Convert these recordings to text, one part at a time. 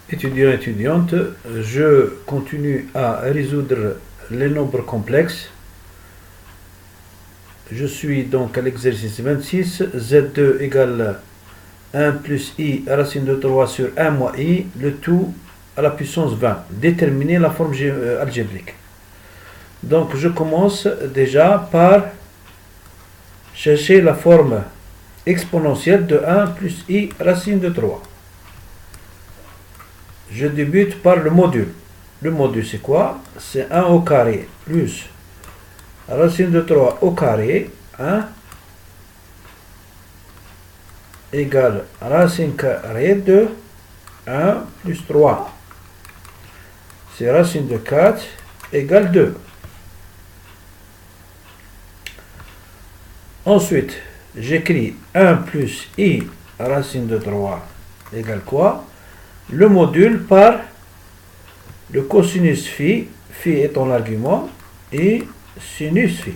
Étudiants et étudiantes, je continue à résoudre les nombres complexes. Je suis donc à l'exercice 26. Z2 égale 1 plus i racine de 3 sur 1 moins i, le tout à la puissance 20. Déterminer la forme algébrique. Donc je commence déjà par chercher la forme exponentielle de 1 plus i racine de 3. Je débute par le module. Le module c'est quoi? C'est 1 au carré plus racine de 3 au carré, 1 égale racine carrée de 1 plus 3. C'est racine de 4 égale 2. Ensuite, j'écris 1 plus i racine de 3 égale quoi? Le module par le cosinus phi, phi étant l'argument, et sinus phi.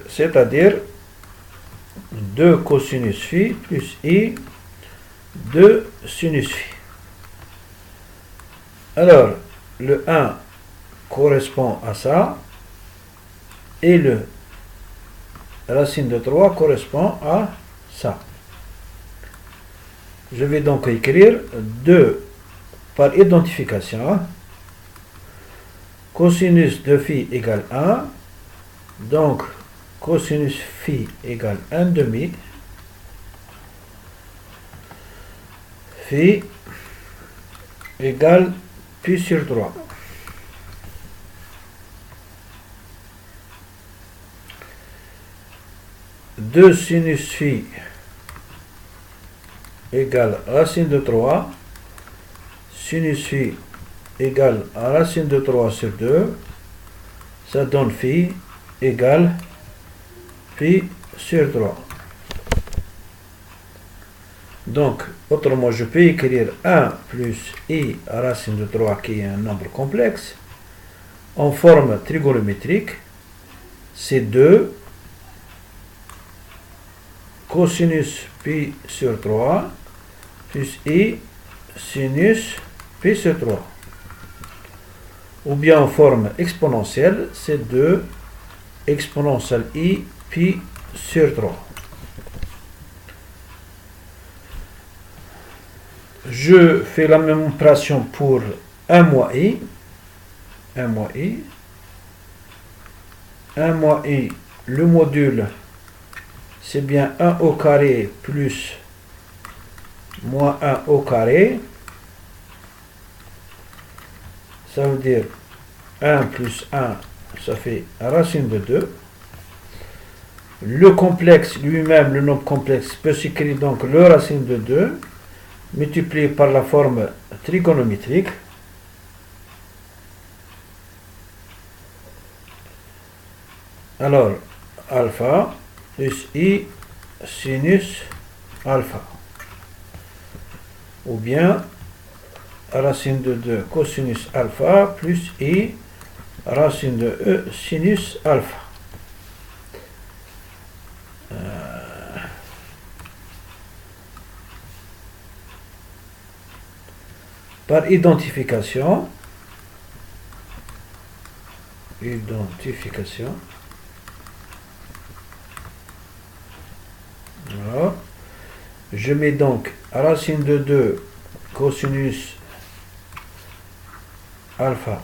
C'est-à-dire 2 cosinus phi plus i 2 sinus phi. Alors, le 1 correspond à ça, et le racine de 3 correspond à ça. Je vais donc écrire 2 par identification. Cosinus de phi égale 1. Donc, cosinus phi égale 1 demi. Phi égale pi sur 3. Deux sinus phi égale racine de 3. Sinus phi égale racine de 3 sur 2. Ça donne phi égale pi sur 3. Donc, autrement, je peux écrire 1 plus i racine de 3 qui est un nombre complexe en forme trigonométrique. C'est 2 cosinus pi sur 3 plus i sinus pi sur 3. Ou bien en forme exponentielle, c'est 2 exponentielle i pi sur 3. Je fais la même opération pour 1 moins i. 1 moins i. 1 moins i, le module, c'est bien 1 au carré plus moins 1 au carré. Ça veut dire 1 plus 1, ça fait racine de 2. Le complexe lui-même, le nombre complexe, peut s'écrire donc le racine de 2 multiplié par la forme trigonométrique. Alors, alpha plus i sinus alpha. Ou bien racine de 2 cosinus alpha plus i racine de e sinus alpha. Par identification, voilà. Je mets donc racine de 2 cosinus alpha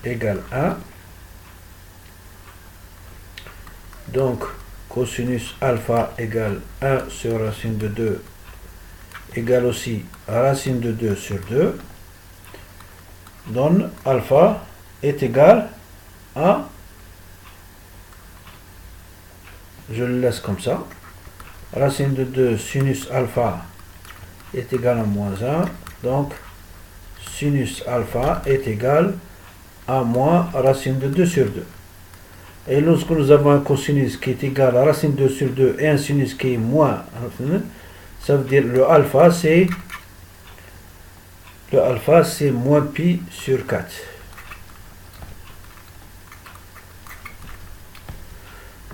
égale 1. Donc, cosinus alpha égale 1 sur racine de 2 égale aussi racine de 2 sur 2. Donne alpha est égal à, je le laisse comme ça, racine de 2 sinus alpha est égal à moins 1, donc sinus alpha est égal à moins racine de 2 sur 2. Et lorsque nous avons un cosinus qui est égal à racine de 2 sur 2 et un sinus qui est moins, ça veut dire le alpha c'est moins pi sur 4.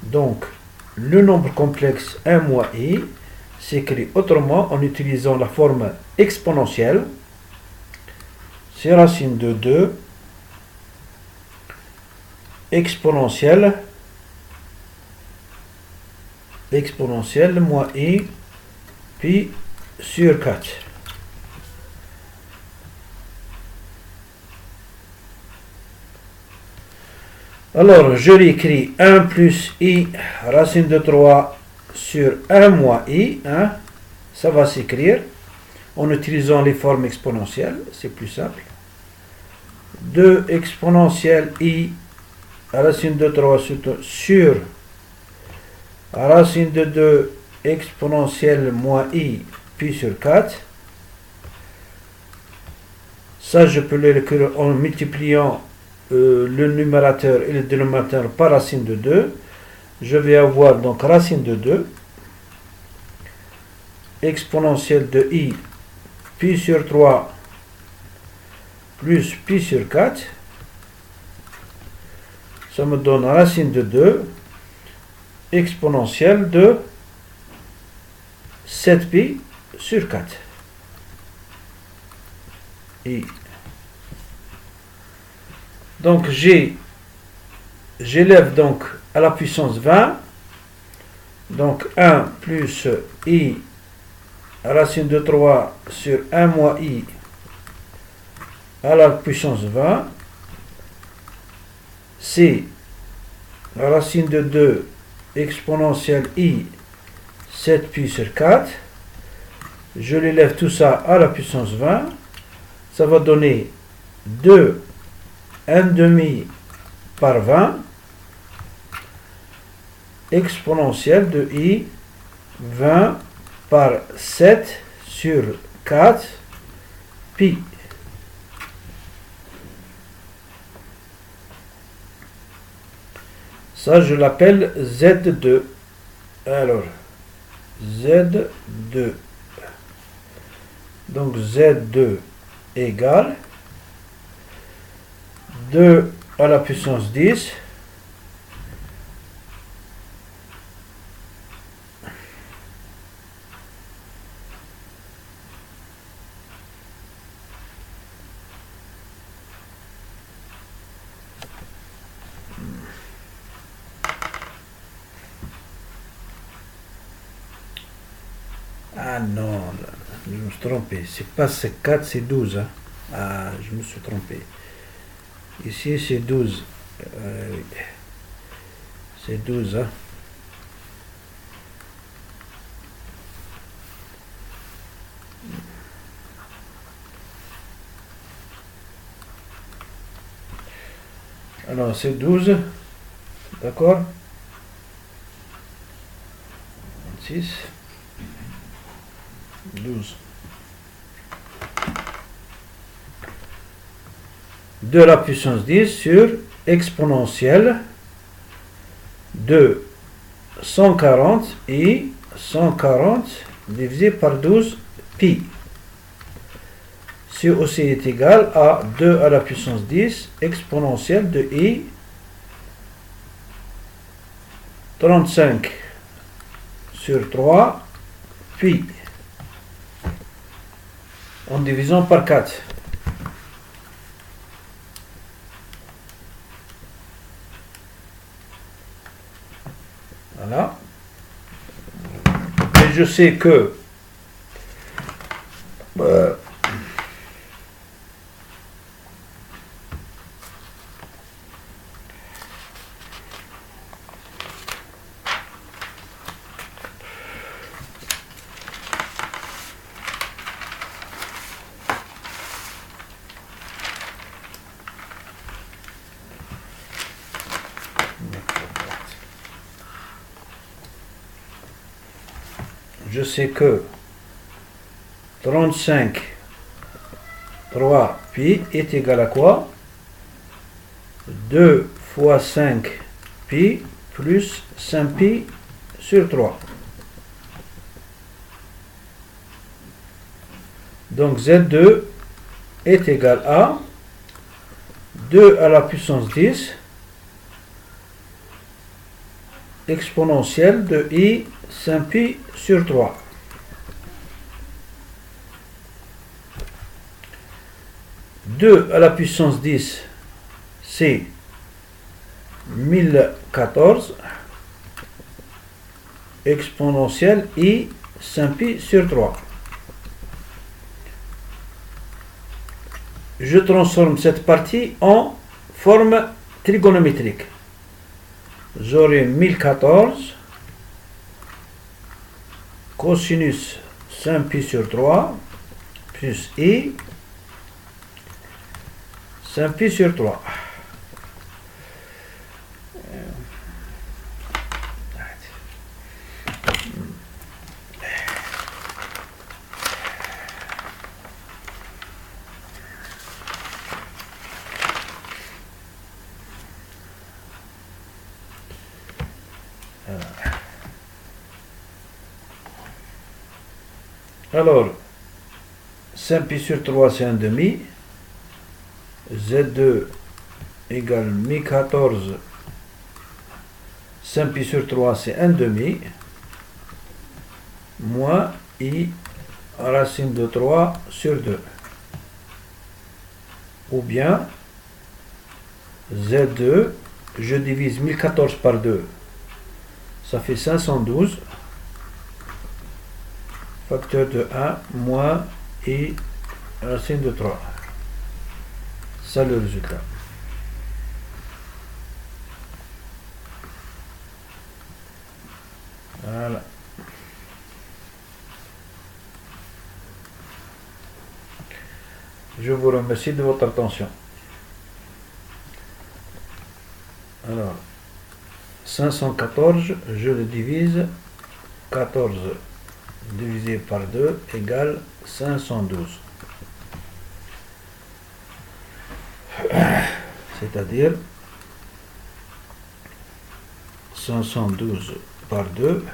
Donc, le nombre complexe 1 moins i s'écrit autrement en utilisant la forme exponentielle. C'est racine de 2 exponentielle moins I pi sur 4. Alors, je l'écris 1 plus I racine de 3 sur 1 moins I. Hein, ça va s'écrire en utilisant les formes exponentielles. C'est plus simple. 2 exponentielle I racine de 3 sur racine de 2 exponentielle moins I pi sur 4. Ça, je peux l'écrire en multipliant le numérateur et le dénominateur par racine de 2. Je vais avoir donc racine de 2 exponentielle de I pi sur 3 plus pi sur 4. Ça me donne racine de 2 exponentielle de 7pi sur 4. I. Donc j'élève donc à la puissance 20. Donc 1 plus I racine de 3 sur 1 moins I à la puissance 20. C'est racine de 2 exponentielle I 7pi sur 4. Je l'élève tout ça à la puissance 20. Ça va donner 2 1 demi par 20 exponentielle de I 20 par 7 sur 4 pi. Ça, je l'appelle Z2. Alors, Z2. Donc, Z2 égale 2 à la puissance 10 Ah non, je me suis trompé. C'est pas 4, c'est 12. Hein. Ah, je me suis trompé. Ici, c'est 12. C'est 12. Hein. Alors, c'est 12. D'accord? 26. 12. 2 à la puissance 10 sur exponentielle de 140 et 140 divisé par 12 pi. Ce aussi est égal à 2 à la puissance 10 exponentielle de I 35 sur 3 pi en divisant par 4. Voilà. Et je sais que je sais que 35 3 pi est égal à quoi? 2 fois 5 pi plus 5 pi sur 3. Donc Z2 est égal à 2 à la puissance 10 exponentielle de I 5 pi sur 3. 2 à la puissance 10, c'est 1014 exponentielle I 5pi sur 3. Je transforme cette partie en forme trigonométrique. J'aurai 1014 cosinus 5pi sur 3 plus I 5pi sur 3. Alors, 5pi sur 3, c'est un demi. Z2 égale 1014. 5pi sur 3, c'est un demi. Moins I racine de 3 sur 2. Ou bien, Z2, je divise 1014 par 2. Ça fait 512. Facteur de 1 moins I racine de 3. Ça le résultat. Voilà. Je vous remercie de votre attention. Alors, 514, je le divise, 14 divisé par 2 égale 512. C'est-à-dire 512 par 2,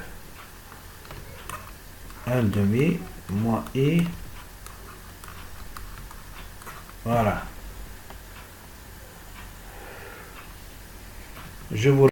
1 demi moins I. Voilà. Je vous